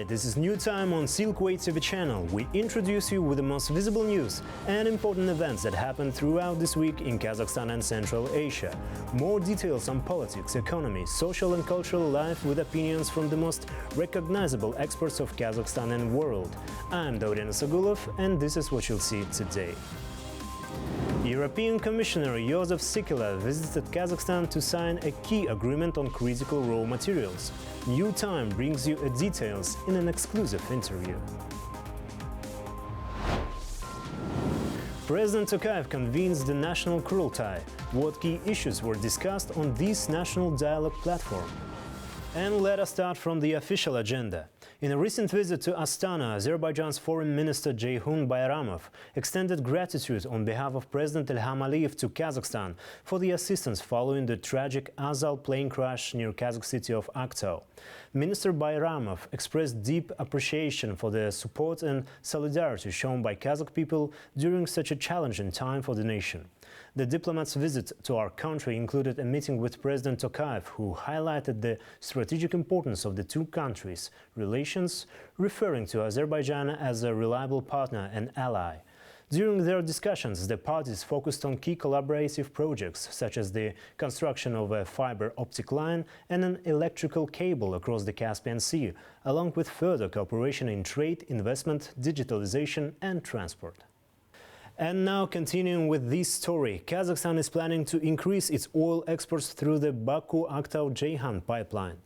Hi, this is New Time on Silkway TV channel. We introduce you with the most visible news and important events that happened throughout this week in Kazakhstan and Central Asia. More details on politics, economy, social and cultural life with opinions from the most recognizable experts of Kazakhstan and world. I'm Dorian Sagulov and this is what you'll see today. European Commissioner Josef Sikela visited Kazakhstan to sign a key agreement on critical raw materials. New Time brings you details in an exclusive interview. President Tokayev convenes the National Kurultai. What key issues were discussed on this national dialogue platform? And let us start from the official agenda. In a recent visit to Astana, Azerbaijan's Foreign Minister Ceyhun Bayramov extended gratitude on behalf of President Ilham Aliyev to Kazakhstan for the assistance following the tragic Azal plane crash near Kazakh city of Aktau. Minister Bayramov expressed deep appreciation for the support and solidarity shown by Kazakh people during such a challenging time for the nation. The diplomat's visit to our country included a meeting with President Tokayev, who highlighted the strategic importance of the two countries' relations, referring to Azerbaijan as a reliable partner and ally. During their discussions, the parties focused on key collaborative projects, such as the construction of a fiber optic line and an electrical cable across the Caspian Sea, along with further cooperation in trade, investment, digitalization and transport. And now, continuing with this story, Kazakhstan is planning to increase its oil exports through the Baku-Aktau-Ceyhan pipeline.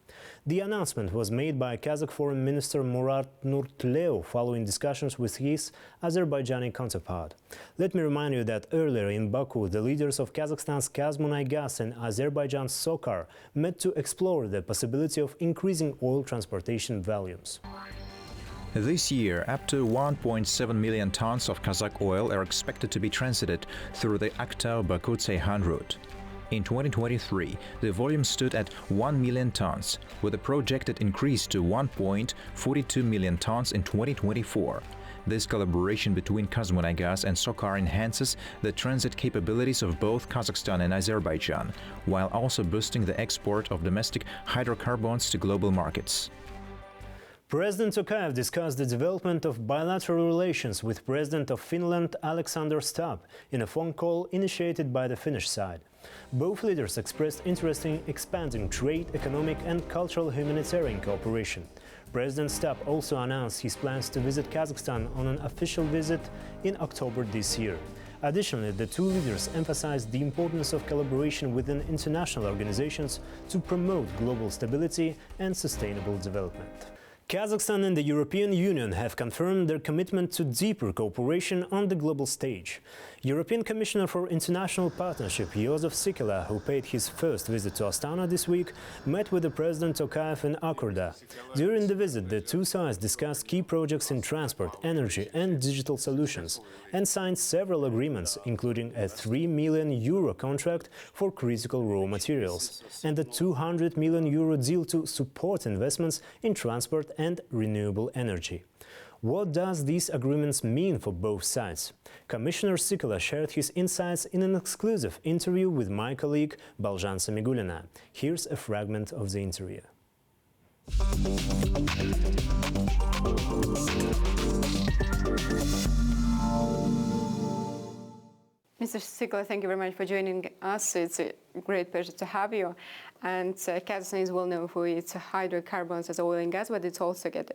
The announcement was made by Kazakh Foreign Minister Murat Nurtuleu following discussions with his Azerbaijani counterpart. Let me remind you that earlier in Baku, the leaders of Kazakhstan's Kazmunaygas and Azerbaijan's Sokar met to explore the possibility of increasing oil transportation volumes. This year, up to 1.7 million tons of Kazakh oil are expected to be transited through the Aktau-Baku-Ceyhan route. In 2023, the volume stood at 1 million tons, with a projected increase to 1.42 million tons in 2024. This collaboration between Kazmunaygas and Sokar enhances the transit capabilities of both Kazakhstan and Azerbaijan, while also boosting the export of domestic hydrocarbons to global markets. President Tokayev discussed the development of bilateral relations with President of Finland Alexander Stubb in a phone call initiated by the Finnish side. Both leaders expressed interest in expanding trade, economic and cultural humanitarian cooperation. President Stubb also announced his plans to visit Kazakhstan on an official visit in October this year. Additionally, the two leaders emphasized the importance of collaboration within international organizations to promote global stability and sustainable development. Kazakhstan and the European Union have confirmed their commitment to deeper cooperation on the global stage. European Commissioner for International Partnership Josef Sikela, who paid his first visit to Astana this week, met with the President Tokayev in Akurda. During the visit, the two sides discussed key projects in transport, energy and digital solutions and signed several agreements, including a €3 million contract for critical raw materials and a €200 million deal to support investments in transport and renewable energy. What does these agreements mean for both sides? Commissioner Sikela shared his insights in an exclusive interview with my colleague Balzhan Samigulina. Here's a fragment of the interview. Mr. Sikela, thank you very much for joining us. It's a great pleasure to have you. And Kazakhstan is well known for its hydrocarbons as oil and gas, but it's also got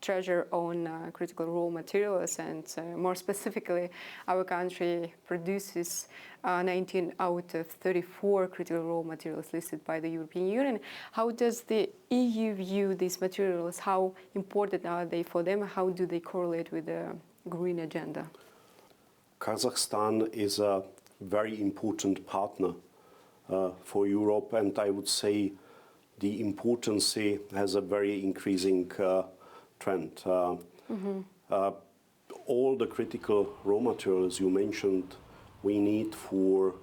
treasure on critical raw materials. And more specifically, our country produces 19 out of 34 critical raw materials listed by the European Union. How does the EU view these materials? How important are they for them? How do they correlate with the green agenda? Kazakhstan is a very important partner for Europe, and I would say the importance has a very increasing trend. All the critical raw materials you mentioned we need for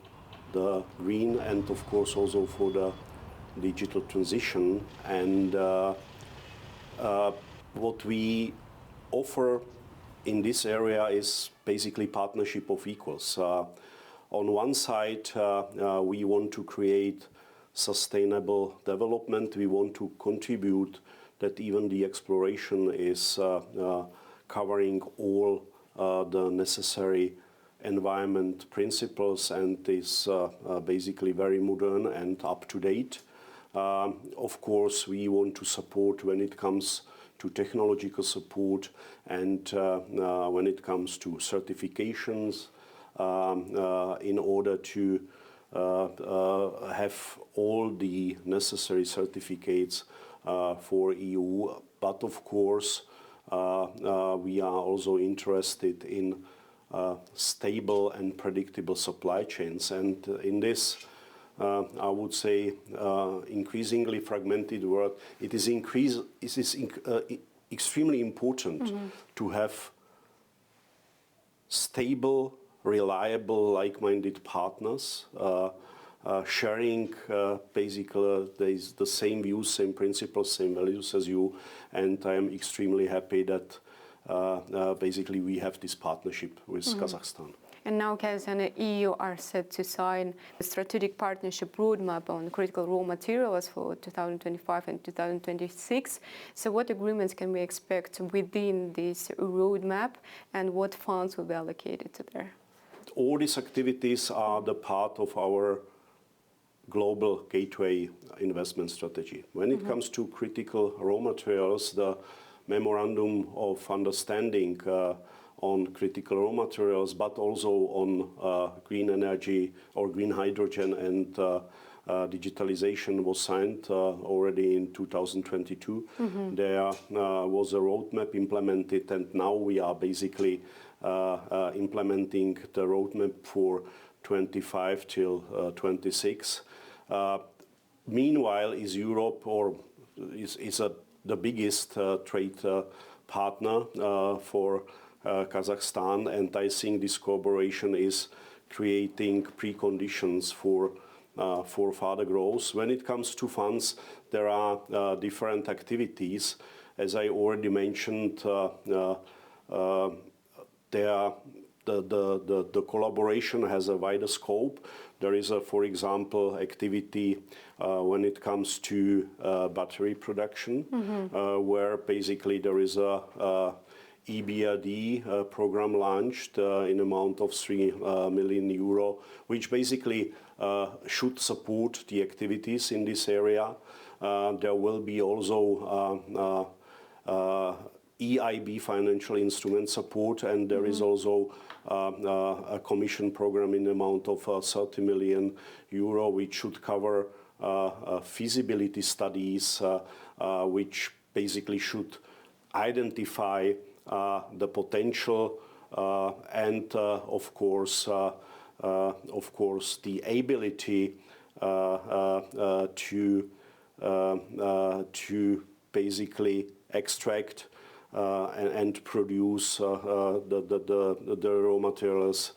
the green and of course also for the digital transition, and what we offer in this area is basically partnership of equals. On one side, we want to create sustainable development. We want to contribute that even the exploration is covering all the necessary environment principles and is basically very modern and up to date. Of course, we want to support when it comes to technological support and when it comes to certifications in order to have all the necessary certificates for EU. But of course, we are also interested in stable and predictable supply chains. And in this, I would say, increasingly fragmented world, it is extremely important to have stable, reliable, like-minded partners, sharing basically the same views, same principles, same values as you. And I am extremely happy that basically we have this partnership with Kazakhstan. And now Kazakhstan and EU are set to sign a strategic partnership roadmap on critical raw materials for 2025 and 2026. So what agreements can we expect within this roadmap and what funds will be allocated to there? All these activities are the part of our global gateway investment strategy. When it comes to critical raw materials, the memorandum of understanding on critical raw materials, but also on green energy or green hydrogen and digitalization was signed already in 2022. There was a roadmap implemented, and now we are basically implementing the roadmap for 25 till 26. Meanwhile, is Europe the biggest trade partner for Kazakhstan, and I think this cooperation is creating preconditions for further growth. When it comes to funds, there are different activities. As I already mentioned, the collaboration has a wider scope. There is for example, activity when it comes to battery production, where basically there is a EBRD program launched in amount of 3 million euro, which basically should support the activities in this area. There will be also EIB financial instrument support, and there is also a commission program in the amount of 30 million euro, which should cover feasibility studies, which basically should identify the potential and of course the ability to basically extract and produce the raw materials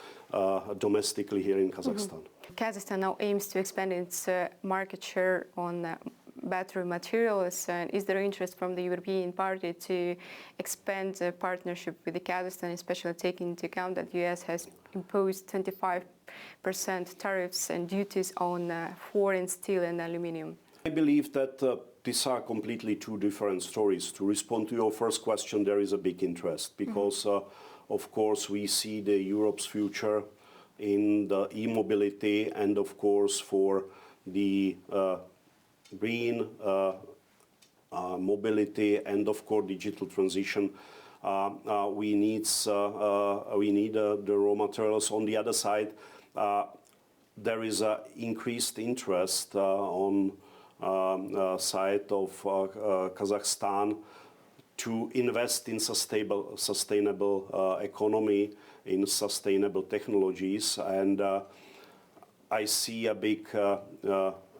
domestically here in Kazakhstan. Kazakhstan now aims to expand its market share on battery materials. And is there interest from the European Party to expand the partnership with the Kazakhstan, especially taking into account that the US has imposed 25% tariffs and duties on foreign steel and aluminium? I believe that these are completely two different stories. To respond to your first question, there is a big interest because, of course, we see the Europe's future in the e-mobility and, of course, for the green mobility and, of course, digital transition. We need the raw materials. On the other side, there is an increased interest on side of Kazakhstan to invest in sustainable economy, in sustainable technologies, and I see a big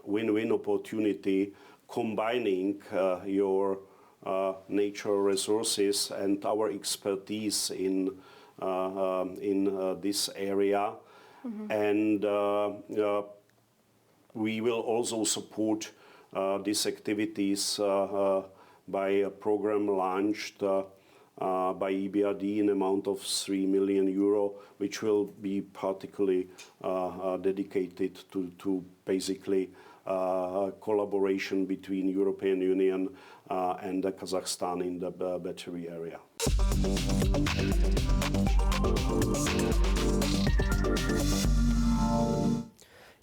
win-win opportunity combining your natural resources and our expertise in this area, and we will also support these activities by a program launched by EBRD in amount of 3 million euro, which will be particularly dedicated to basically collaboration between European Union and Kazakhstan in the battery area.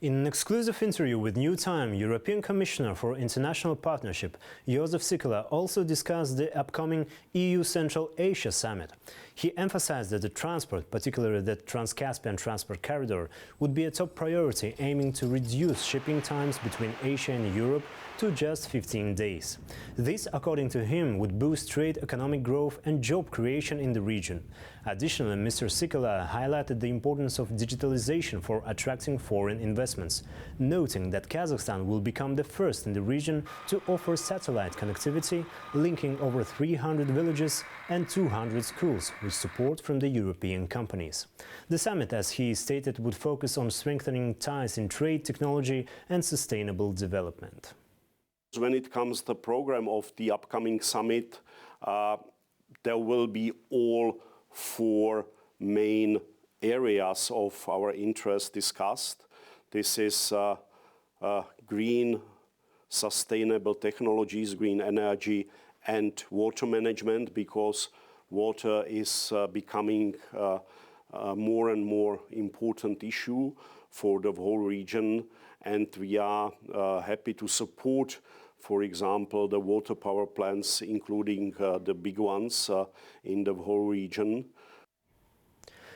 In an exclusive interview with New Time, European Commissioner for International Partnership Josef Sikela also discussed the upcoming EU Central Asia Summit. He emphasized that the transport, particularly the Trans-Caspian Transport Corridor, would be a top priority, aiming to reduce shipping times between Asia and Europe to just 15 days. This, according to him, would boost trade, economic growth and job creation in the region. Additionally, Mr. Sikela highlighted the importance of digitalization for attracting foreign investments, noting that Kazakhstan will become the first in the region to offer satellite connectivity, linking over 300 villages and 200 schools with support from the European companies. The summit, as he stated, would focus on strengthening ties in trade, technology and sustainable development. When it comes to the program of the upcoming summit, there will be all 4 main areas of our interest discussed. This is green, sustainable technologies, green energy and water management, because water is becoming more and more important issue for the whole region, and we are happy to support, for example, the water power plants, including the big ones in the whole region.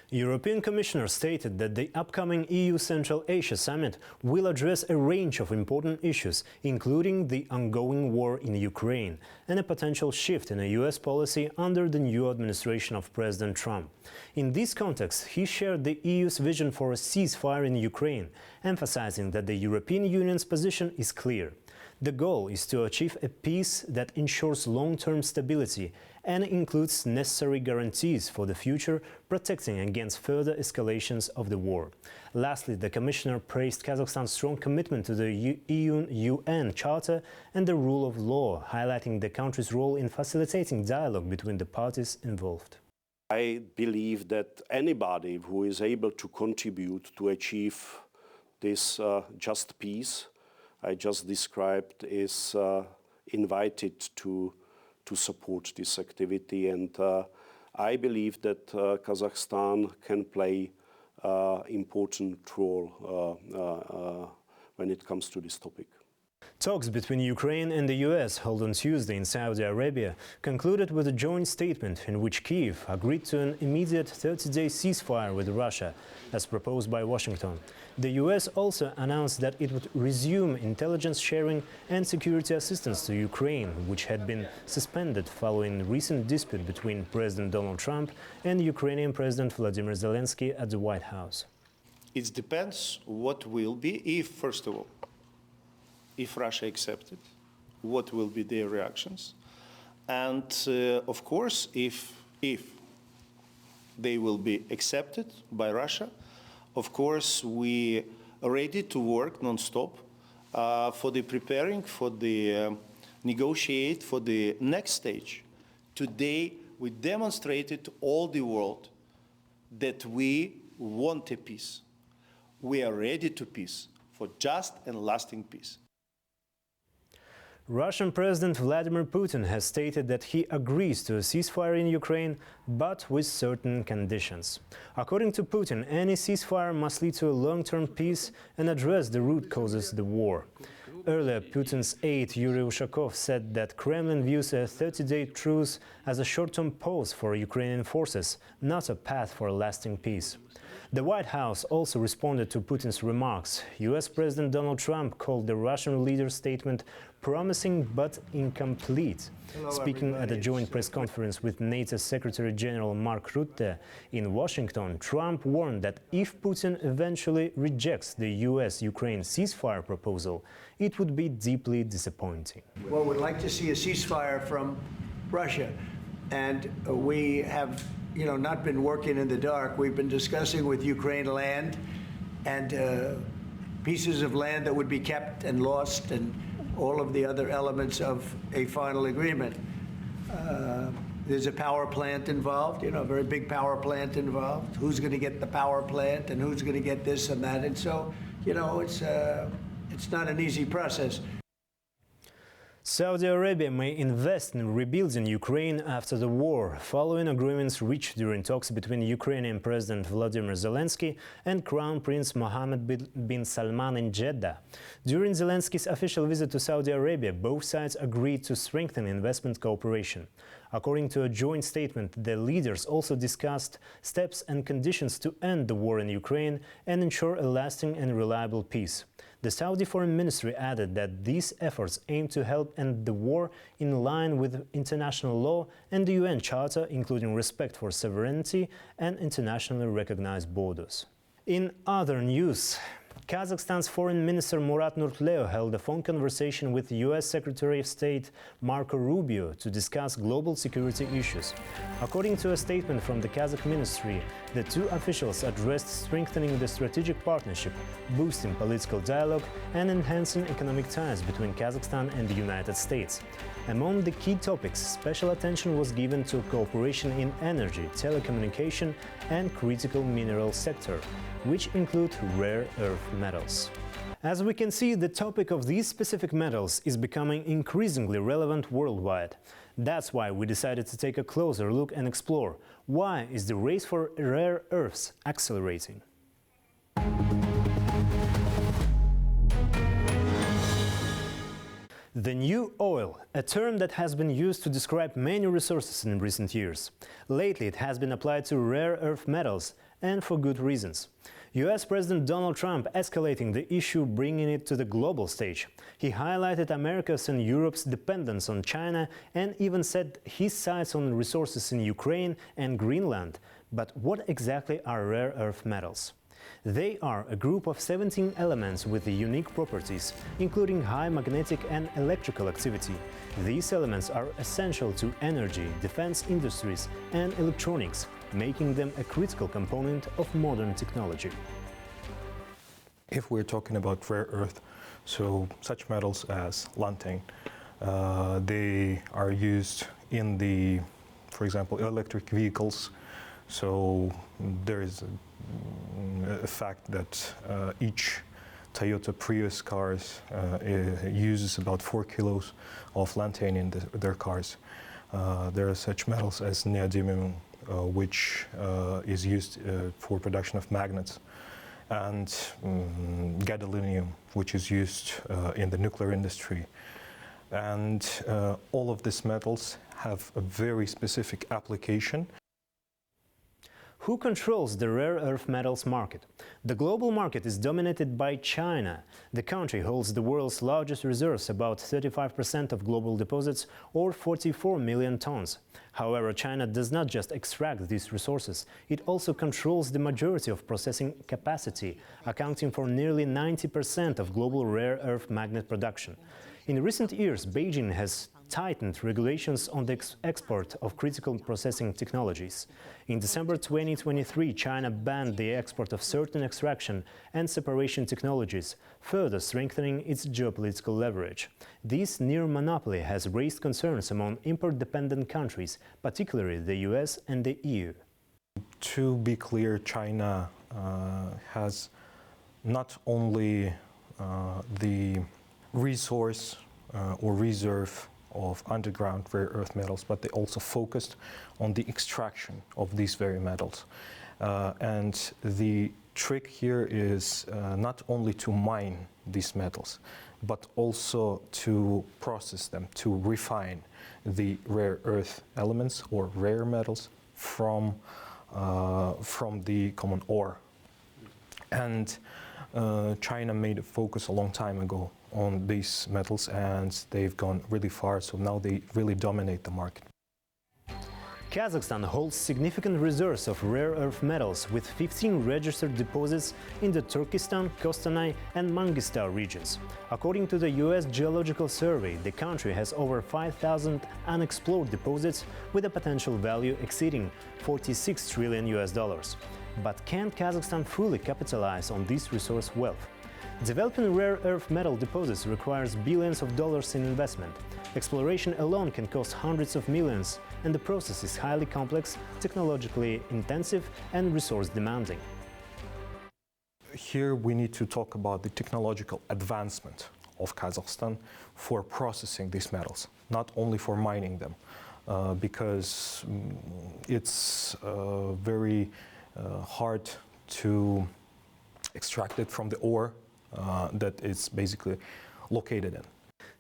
European Commissioner stated that the upcoming EU Central Asia Summit will address a range of important issues, including the ongoing war in Ukraine and a potential shift in a US policy under the new administration of President Trump. In this context, he shared the EU's vision for a ceasefire in Ukraine, emphasizing that the European Union's position is clear. The goal is to achieve a peace that ensures long-term stability and includes necessary guarantees for the future, protecting against further escalations of the war. Lastly, the Commissioner praised Kazakhstan's strong commitment to the UN Charter and the rule of law, highlighting the country's role in facilitating dialogue between the parties involved. I believe that anybody who is able to contribute to achieve this just peace I just described is invited to support this activity, and I believe that Kazakhstan can play important role when it comes to this topic. Talks between Ukraine and the US, held on Tuesday in Saudi Arabia, concluded with a joint statement in which Kyiv agreed to an immediate 30-day ceasefire with Russia, as proposed by Washington. The US also announced that it would resume intelligence sharing and security assistance to Ukraine, which had been suspended following recent dispute between President Donald Trump and Ukrainian President Vladimir Zelensky at the White House. It depends what will be, if, first of all, if Russia accepts it, what will be their reactions. And of course, if they will be accepted by Russia, of course, we are ready to work non-stop for the preparing, for the negotiate for the next stage. Today, we demonstrated to all the world that we want a peace. We are ready to peace, for just and lasting peace. Russian President Vladimir Putin has stated that he agrees to a ceasefire in Ukraine, but with certain conditions. According to Putin, any ceasefire must lead to a long-term peace and address the root causes of the war. Earlier, Putin's aide Yuri Ushakov said that Kremlin views a 30-day truce as a short-term pause for Ukrainian forces, not a path for a lasting peace. The White House also responded to Putin's remarks. US President Donald Trump called the Russian leader's statement promising but incomplete. Speaking at a joint press conference with NATO Secretary General Mark Rutte in Washington, Trump warned that if Putin eventually rejects the US-Ukraine ceasefire proposal, it would be deeply disappointing. Well, we'd like to see a ceasefire from Russia, and we have not been working in the dark. We've been discussing with Ukraine land and pieces of land that would be kept and lost and all of the other elements of a final agreement. There's a power plant involved, a very big power plant involved. Who's going to get the power plant and who's going to get this and that? And so, it's it's not an easy process. Saudi Arabia may invest in rebuilding Ukraine after the war, following agreements reached during talks between Ukrainian President Volodymyr Zelensky and Crown Prince Mohammed bin Salman in Jeddah. During Zelensky's official visit to Saudi Arabia, both sides agreed to strengthen investment cooperation. According to a joint statement, the leaders also discussed steps and conditions to end the war in Ukraine and ensure a lasting and reliable peace. The Saudi Foreign Ministry added that these efforts aim to help end the war in line with international law and the UN Charter, including respect for sovereignty and internationally recognized borders. In other news, Kazakhstan's Foreign Minister Murat Nurtleo held a phone conversation with US Secretary of State Marco Rubio to discuss global security issues. According to a statement from the Kazakh ministry, the two officials addressed strengthening the strategic partnership, boosting political dialogue and enhancing economic ties between Kazakhstan and the United States. Among the key topics, special attention was given to cooperation in energy, telecommunication and critical mineral sector, which include rare earth metals. As we can see, the topic of these specific metals is becoming increasingly relevant worldwide. That's why we decided to take a closer look and explore why is the race for rare earths accelerating. The new oil, a term that has been used to describe many resources in recent years. Lately, it has been applied to rare earth metals, and for good reasons. US President Donald Trump escalating the issue, bringing it to the global stage. He highlighted America's and Europe's dependence on China and even set his sights on resources in Ukraine and Greenland. But what exactly are rare earth metals? They are a group of 17 elements with unique properties, including high magnetic and electrical activity. These elements are essential to energy, defense industries and electronics, making them a critical component of modern technology. If we're talking about rare earth, so such metals as lantane, they are used in the, for example, electric vehicles. So there is a fact that each Toyota Prius cars uses about 4 kilos of lantane in their cars. There are such metals as neodymium, which is used for production of magnets, and gadolinium, which is used in the nuclear industry. And all of these metals have a very specific application. Who controls the rare earth metals market? The global market is dominated by China. The country holds the world's largest reserves, about 35% of global deposits, or 44 million tons. However, China does not just extract these resources, it also controls the majority of processing capacity, accounting for nearly 90% of global rare earth magnet production. In recent years, Beijing has tightened regulations on the export of critical processing technologies. In December 2023, China banned the export of certain extraction and separation technologies, further strengthening its geopolitical leverage. This near monopoly has raised concerns among import-dependent countries, particularly the US and the EU. To be clear, China has not only the resource or reserve of underground rare earth metals, but they also focused on the extraction of these very metals. And the trick here is not only to mine these metals, but also to process them, to refine the rare earth elements or rare metals from the common ore. And China made a focus a long time ago on these metals, and they've gone really far, so now they really dominate the market. Kazakhstan holds significant reserves of rare earth metals, with 15 registered deposits in the Turkestan, Kostanay and Mangistau regions. According to the US Geological Survey, the country has over 5,000 unexplored deposits with a potential value exceeding $46 trillion. But can Kazakhstan fully capitalize on this resource wealth? Developing rare earth metal deposits requires billions of dollars in investment. Exploration alone can cost hundreds of millions, and the process is highly complex, technologically intensive and resource demanding. here we need to talk about the technological advancement of Kazakhstan for processing these metals, not only for mining them, because it's very hard to extract it from the ore that it's basically located in.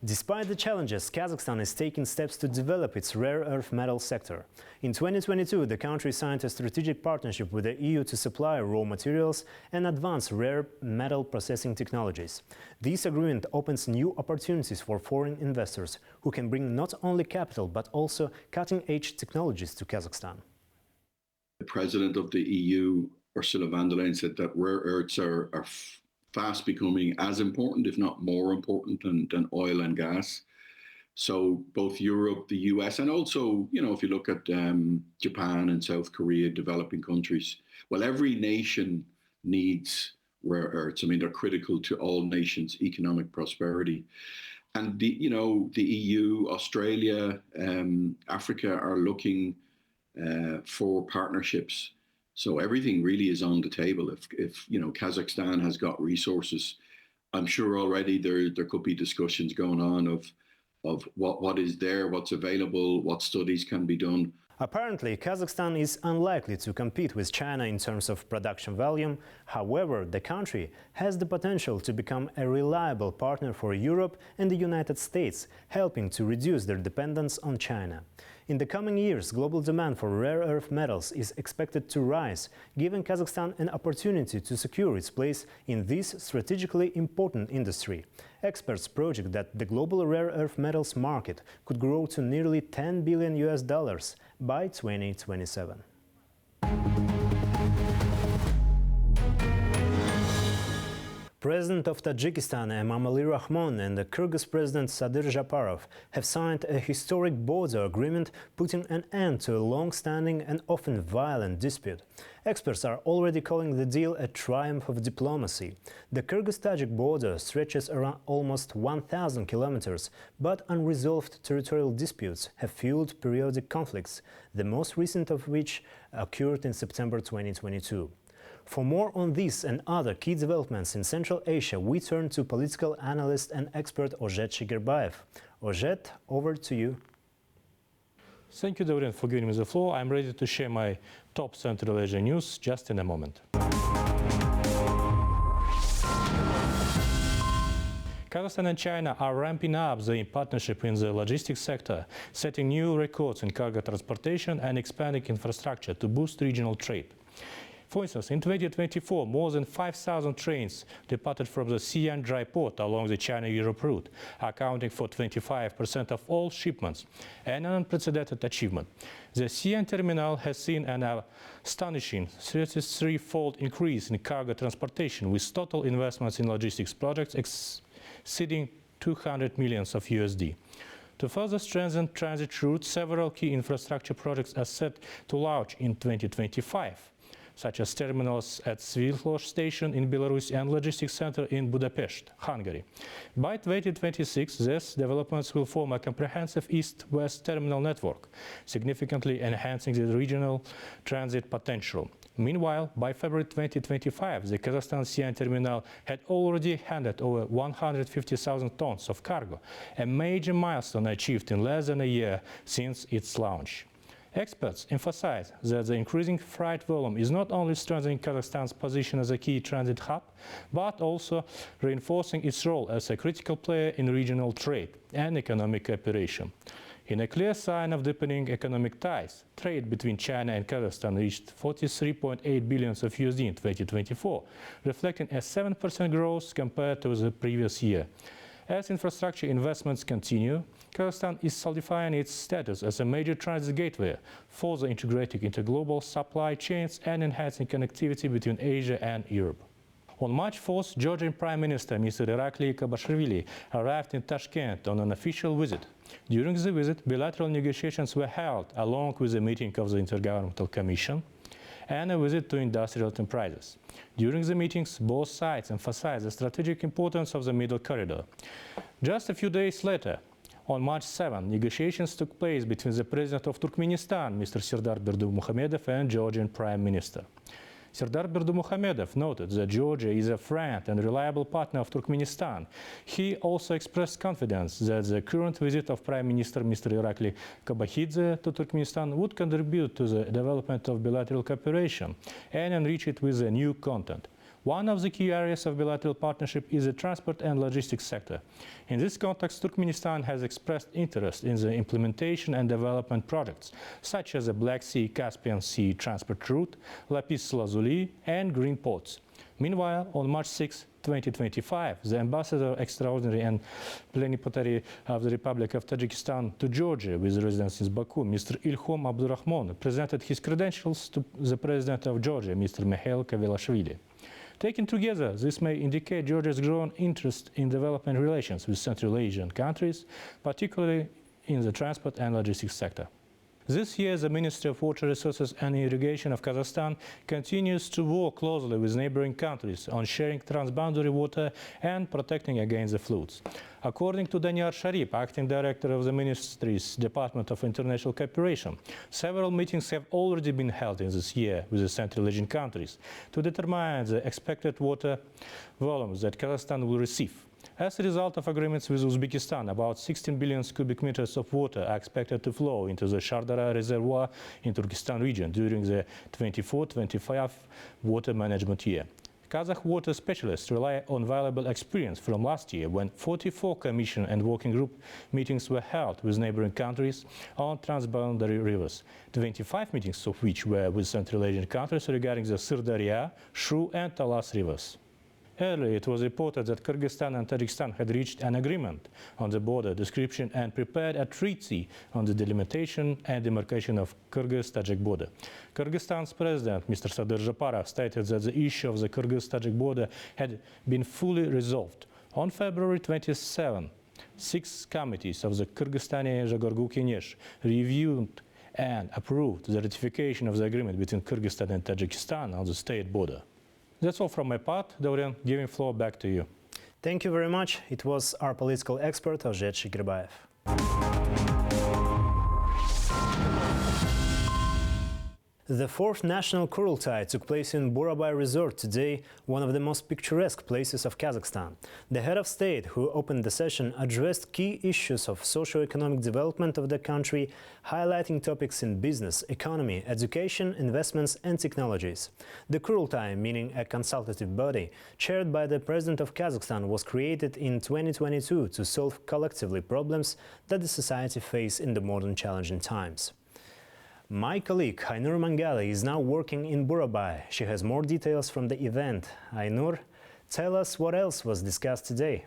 Despite the challenges, Kazakhstan is taking steps to develop its rare earth metal sector. In 2022, the country signed a strategic partnership with the EU to supply raw materials and advance rare metal processing technologies. This agreement opens new opportunities for foreign investors who can bring not only capital but also cutting-edge technologies to Kazakhstan. The president of the EU, Ursula von der Leyen, said that rare earths are fast becoming as important, if not more important, than oil and gas. So both Europe, the US, and also, you know, if you look at Japan and South Korea, developing countries, well, every nation needs rare earths. I mean, they're critical to all nations' economic prosperity. And, the EU, Australia, Africa are looking for partnerships. So everything really is on the table. If Kazakhstan has got resources, I'm sure already there could be discussions going on of what is there, what's available, what studies can be done. Apparently, Kazakhstan is unlikely to compete with China in terms of production volume. However, the country has the potential to become a reliable partner for Europe and the United States, helping to reduce their dependence on China. In the coming years, global demand for rare earth metals is expected to rise, giving Kazakhstan an opportunity to secure its place in this strategically important industry. Experts project that the global rare earth metals market could grow to nearly $10 billion by 2027. President of Tajikistan Emomali Rahmon and the Kyrgyz President Sadir Japarov have signed a historic border agreement putting an end to a long-standing and often violent dispute. Experts are already calling the deal a triumph of diplomacy. The Kyrgyz-Tajik border stretches around almost 1,000 kilometers, but unresolved territorial disputes have fueled periodic conflicts, the most recent of which occurred in September 2022. For more on this and other key developments in Central Asia, we turn to political analyst and expert Ozhet Shigerbayev. Ozhet, over to you. Thank you, Dorian, for giving me the floor. I'm ready to share my top Central Asia news just in a moment. Kazakhstan and China are ramping up their partnership in the logistics sector, setting new records in cargo transportation and expanding infrastructure to boost regional trade. For instance, in 2024, more than 5,000 trains departed from the Xi'an dry port along the China-Europe route, accounting for 25% of all shipments, an unprecedented achievement. The Xi'an terminal has seen an astonishing 33-fold increase in cargo transportation, with total investments in logistics projects exceeding $200 million USD. To further strengthen transit routes, several key infrastructure projects are set to launch in 2025. Such as terminals at Sviloj station in Belarus and logistics center in Budapest, Hungary. By 2026, these developments will form a comprehensive east-west terminal network, significantly enhancing the regional transit potential. Meanwhile, by February 2025, the Kazakhstan Xi'an terminal had already handled over 150,000 tons of cargo, a major milestone achieved in less than a year since its launch. Experts emphasize that the increasing freight volume is not only strengthening Kazakhstan's position as a key transit hub, but also reinforcing its role as a critical player in regional trade and economic cooperation. In a clear sign of deepening economic ties, trade between China and Kazakhstan reached $43.8 billion USD in 2024, reflecting a 7% growth compared to the previous year. As infrastructure investments continue, Kazakhstan is solidifying its status as a major transit gateway, further integrating into global supply chains and enhancing connectivity between Asia and Europe. On March 4th, Georgian Prime Minister Mr. Irakli Kabashvili arrived in Tashkent on an official visit. During the visit, bilateral negotiations were held, along with a meeting of the Intergovernmental Commission and a visit to industrial enterprises. During the meetings, both sides emphasized the strategic importance of the Middle Corridor. Just a few days later, on March 7, negotiations took place between the President of Turkmenistan, Mr. Serdar Berdimuhamedov, and Georgian Prime Minister. Serdar Berdimuhamedov noted that Georgia is a friend and reliable partner of Turkmenistan. He also expressed confidence that the current visit of Prime Minister Mr. Irakli Kabakhidze to Turkmenistan would contribute to the development of bilateral cooperation and enrich it with a new content. One of the key areas of bilateral partnership is the transport and logistics sector. In this context, Turkmenistan has expressed interest in the implementation and development projects, such as the Black Sea-Caspian Sea transport route, Lapis-Lazuli, and green ports. Meanwhile, on March 6, 2025, the Ambassador Extraordinary and Plenipotentiary of the Republic of Tajikistan to Georgia, with residence in Baku, Mr. Ilhom Abdurrahman, presented his credentials to the President of Georgia, Mr. Mikhail Kavelashvili. Taken together, this may indicate Georgia's growing interest in development relations with Central Asian countries, particularly in the transport and logistics sector. This year, the Ministry of Water Resources and Irrigation of Kazakhstan continues to work closely with neighboring countries on sharing transboundary water and protecting against the floods. According to Daniar Sharip, acting director of the Ministry's Department of International Cooperation, several meetings have already been held in this year with the Central Asian countries to determine the expected water volumes that Kazakhstan will receive. As a result of agreements with Uzbekistan, about 16 billion cubic meters of water are expected to flow into the Shardara reservoir in Turkestan region during the 24-25 water management year. Kazakh water specialists rely on valuable experience from last year when 44 Commission and Working Group meetings were held with neighboring countries on transboundary rivers, 25 meetings of which were with Central Asian countries regarding the Sirdarya, Shu and Talas rivers. Earlier, it was reported that Kyrgyzstan and Tajikistan had reached an agreement on the border description and prepared a treaty on the delimitation and demarcation of Kyrgyz-Tajik border. Kyrgyzstan's president, Mr. Sadir Japarov, stated that the issue of the Kyrgyz-Tajik border had been fully resolved. On February 27, 6 committees of the Kyrgyzstani Zhagorgu Kenyesh reviewed and approved the ratification of the agreement between Kyrgyzstan and Tajikistan on the state border. That's all from my part. Dorian, giving floor back to you. Thank you very much. It was our political expert, Ozhet Shikirbayev. The 4th National Kurultai took place in Burabay Resort today, one of the most picturesque places of Kazakhstan. The head of state who opened the session addressed key issues of socio-economic development of the country, highlighting topics in business, economy, education, investments and technologies. The Kurultai, meaning a consultative body, chaired by the President of Kazakhstan, was created in 2022 to solve collectively problems that the society faces in the modern challenging times. My colleague Ainur Mangali is now working in Burabay. She has more details from the event. Ainur, tell us what else was discussed today.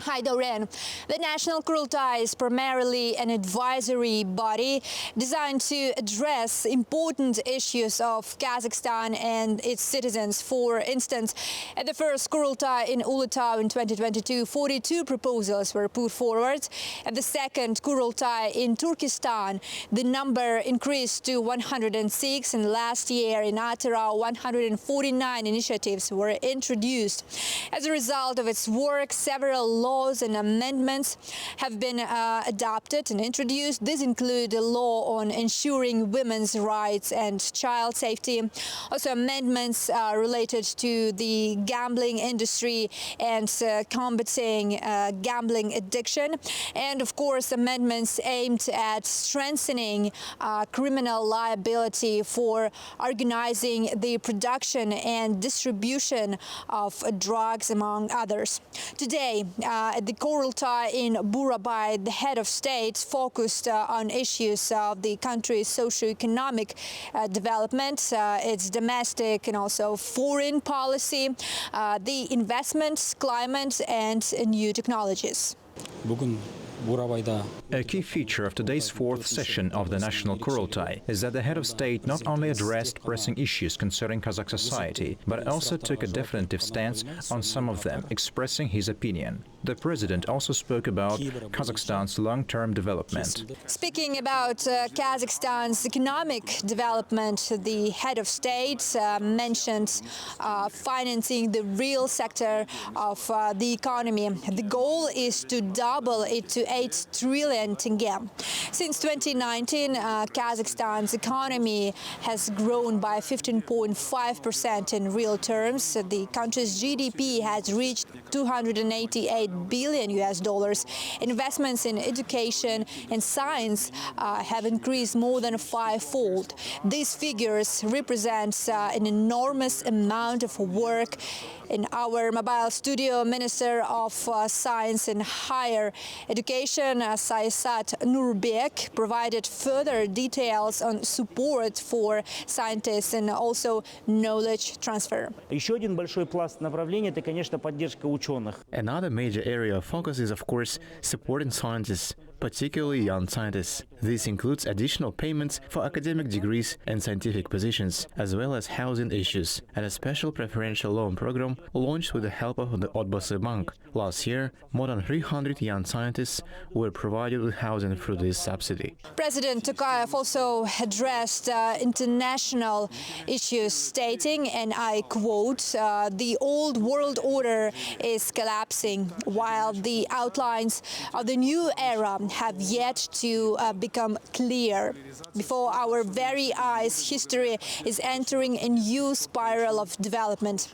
Hi, Dorian. The National Kurultai is primarily an advisory body designed to address important issues of Kazakhstan and its citizens. For instance, at the first Kurultai in Ulutau in 2022, 42 proposals were put forward. At the second Kurultai in Turkestan, the number increased to 106, and last year in Atyrau, 149 initiatives were introduced. As a result of its work, several laws and amendments have been adopted and introduced. These include a law on ensuring women's rights and child safety, also amendments related to the gambling industry and combating gambling addiction, and of course amendments aimed at strengthening criminal liability for organizing the production and distribution of drugs, among others. Today, at the Kurultai in Burabay, the head of state focused on issues of the country's socio-economic development, its domestic and also foreign policy, the investments, climate and new technologies. A key feature of today's 4th session of the National Kurultai is that the head of state not only addressed pressing issues concerning Kazakh society, but also took a definitive stance on some of them, expressing his opinion. The president also spoke about Kazakhstan's long-term development. Speaking about Kazakhstan's economic development, the head of state mentioned financing the real sector of the economy. The goal is to double it to 8 trillion tenge. Since 2019, Kazakhstan's economy has grown by 15.5% in real terms. The country's GDP has reached $288 billion. Investments in education and science have increased more than fivefold. These figures represent an enormous amount of work. In our mobile studio, Minister of Science and Higher Education, Saisat Nurbek, provided further details on support for scientists and also knowledge transfer. Еще один большой пласт направления – это, конечно, поддержка ученых. Another major area of focus is, of course, supporting scientists, particularly young scientists. This includes additional payments for academic degrees and scientific positions, as well as housing issues, and a special preferential loan program launched with the help of the Odbasi Bank. Last year, more than 300 young scientists were provided with housing through this subsidy. President Tokayev also addressed international issues, stating, and I quote, "The old world order is collapsing, while the outlines of the new era have yet to become clear. Before our very eyes, history is entering a new spiral of development."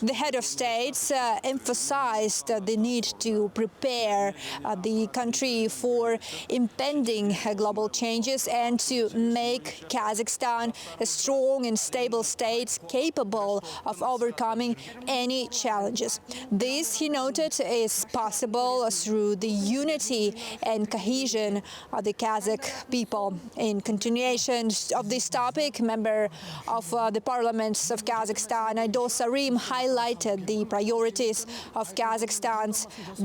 The head of states emphasized the need to prepare the country for impending global changes and to make Kazakhstan a strong and stable state capable of overcoming any challenges. This, he noted, is possible through the unity and cohesion of the Kazakh people. In continuation of this topic, member of the parliaments of Kazakhstan, Aido Sarim, highlighted the priorities of Kazakhstan's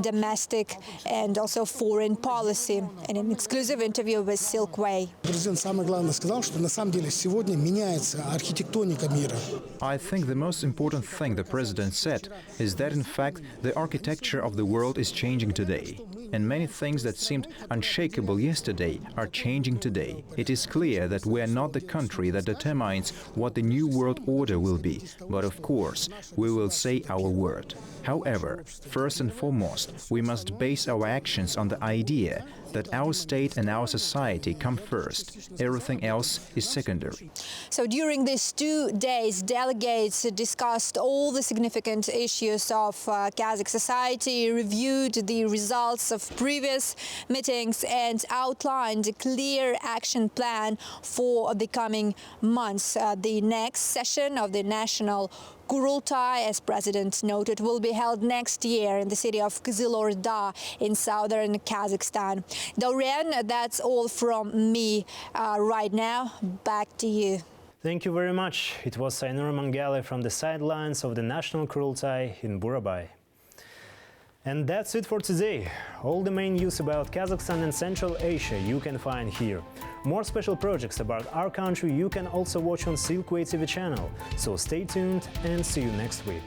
domestic and also foreign policy in an exclusive interview with Silk Way. Президент самое главное сказал, что на самом деле сегодня меняется архитектоника мира. I think the most important thing the president said is that in fact the architecture of the world is changing today. And many things that seemed unshakable yesterday are changing today. It is clear that we are not the country that determines what the new world order will be, but of course we will say our word. However, first and foremost, we must base our actions on the idea that our state and our society come first. Everything else is secondary. So during these 2 days, delegates discussed all the significant issues of Kazakh society, reviewed the results of previous meetings, and outlined a clear action plan for the coming months. The next session of the National Kurultai, as President noted, will be held next year in the city of Kızılorda in southern Kazakhstan. Dorian, that's all from me right now. Back to you. Thank you very much. It was Sainur Mangali from the sidelines of the National Kurultai in Burabay. And that's it for today. All the main news about Kazakhstan and Central Asia you can find here. More special projects about our country you can also watch on Silkway TV channel. So stay tuned and see you next week.